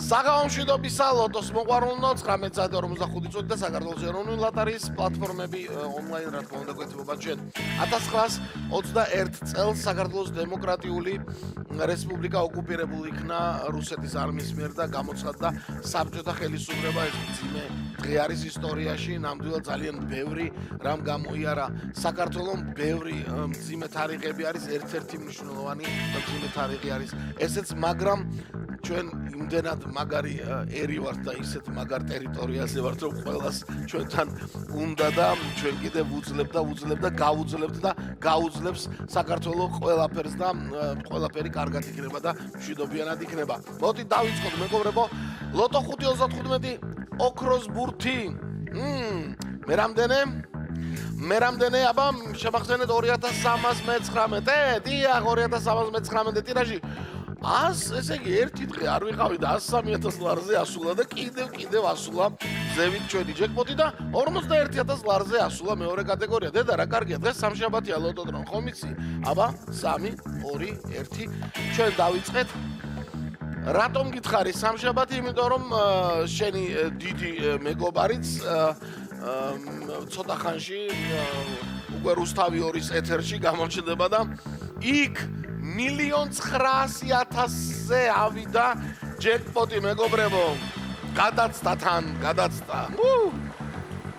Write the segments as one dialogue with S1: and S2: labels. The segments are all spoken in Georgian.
S1: საგამშვიდობისა ლოტოს მოყვარულნო 19:45 წუთი და საქართველოს ეროვნული ლოტარიის პლატფორმები ონლაინ რა თქმა უნდა გვეთმობა ჩვენ 1921 წელს საქართველოს დემოკრატიული რესპუბლიკა ოკუპირებული იქნა რუსეთის არმიის მიერ და გამოცხადდა საბჭოთა ხელისუფლება ეს მძიმე დღე არის ისტორიაში ნამდვილად ძალიან ბევრი რამ გამოიარა საქართველოს ბევრი მძიმე თარიღები არის ერთ-ერთი მნიშვნელოვანი მძიმე თარიღი არის ესეც მაგრამ ჩვენ იმდენად მაგარი ერი ვართ და ისეთ მაგარ ტერიტორიაზე ვართ რომ ყველას ჩვენთან უნდა და ჩვენ კიდევ უძლებ და გაუძლებს საქართველოს ყველაფერს და ყველაფერი კარგად იქნება და მშვიდობიანად იქნება. მოდი დავიწყოთ მეგობრებო. ლოტო 5.35 ოქროს ბურთი. მე რამდენი აბა შევახსენეთ 2319. დიახ 2319 ტირაჟი. ესე იგი ერთი დღე არ ვიყავი და 103.000 ლარზე ასულა და კიდევ ასულა ზევით ჩვენი ჯეკპოტი და 41.000 ლარზე ასულა მეორე კატეგორია. დედა რა კარგია დღეს სამშაბათია ლოტოდრომ ხომ იცი? აბა 3 2 1 ჩვენ დავიწყეთ. რატომ გითხარი სამშაბათი? იმიტომ რომ შენი დიდი მეგობარიც ცოტა ხანში უკვე რუსთავი 2-ის ეთერში გამოჩნდება და იქ 1,900,000-ზე ავიდა ჯეკპოტი მეგობრებო. გადაცდა.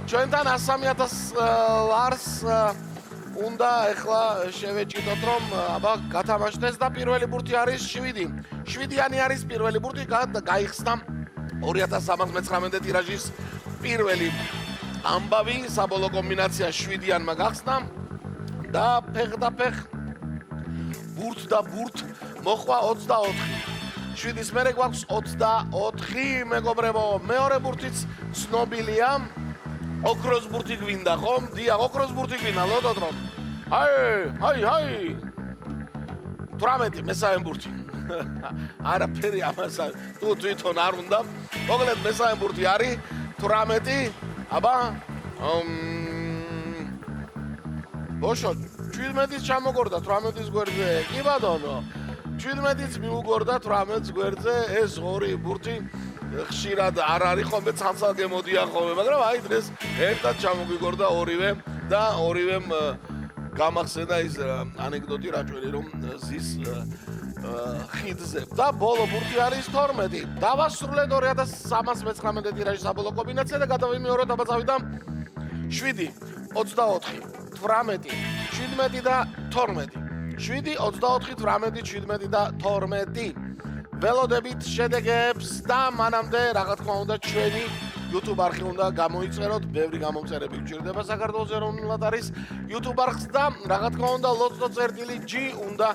S1: ჩვენთან 103.000 ლარს უნდა ეხლა შევეჭიდოთ რომ აბა გათამაშდეს და პირველი ბურთი არის 7. 7-იანი არის პირველი ბურთი გაიხსნა 2319 ტირაჟის პირველი ამბავი საბოლოო კომბინაცია 7-იანმა გახსნა და ფეხ ბურთ და ბურთ მოხვა 24. 7-ის მერე გვაქვს 24 მეგობრებო. მეორე ბურთიც ცნობილია. ოქროს ბურთი გვინდა ხომ? დიახ, ოქროს ბურთი გვინდა ლოტოდრომ. ჰაი. 18 მესამე ბურთი. არაფერი ამასა თუ თვითონ არ უნდა. მოკლედ მესამე ბურთი არის 18. აბა ბოშო 17-ის ჩამოგორდა 18-ის გვერდზე. კი ბატონო. 17-იც მიუგორდა 18-ის გვერდზე. ეს ორი ბურთი ხშირად არ არის ხოლმე ცალ-ცალ გემოდიან ხოლმე, მაგრამ აი დღეს ერთად ჩამოგვიგორდა ორივე და ორივემ გამახსენა ის ანეკდოტი რაჭველი რომ ზის ხიდზე. და ბოლო ბურთი არის 12. დავასრულეთ 2319 ტირაჟის საბოლოო კომბინაცია და გადავიმეოროთ აბა წავიდა 7 24 18 17 და 12. 7 24 18 17 და 12. ველოდებით შედეგებს და მანამდე რა თქმა უნდა ჩვენი YouTube არხი უნდა გამოიწეროთ. ბევრი გამომწერები გჭირდება საქართველოს ეროვნული ლოტარიის YouTube არხს და რა თქმა უნდა lotto.g უნდა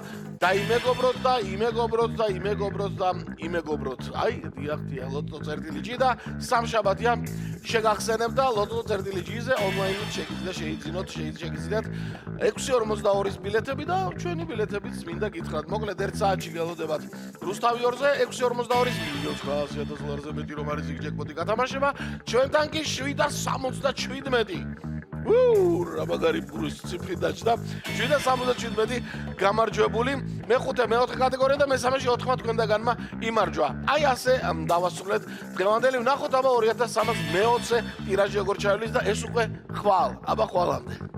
S1: დაიმეგობროთ და იმეგობროთ. აი დიახ lotto.g და სამშაბათია შეგახსენებ და lotto.g-ზე ონლაინით შეგიძლიათ 6:42-ის ბილეთები და ჩვენი ბილეთებიც მინდა გითხრათ. მოკლედ 1 საათში გელოდებათ რუსთავი 2-ზე 6:42-ის 1,900,000 ლარზე მეტი რომ არის იქ ჯეკპოტი გათამაშება. ჩვენთან კი 7.77. რა მაგარი ბურის ციფრი დაჭდა. 7.77 გამარჯვებული. მეხუთე მეოთხე კატეგორია და მესამეში 4 თქვენდაგანმა იმარჯვა. აი ასე დავასრულეთ დღევანდელი. ვნახოთ აბა 2320 ტირაჟი როგორ ჩაივლის და ეს უკვე ხვალ. აბა ხვალამდე.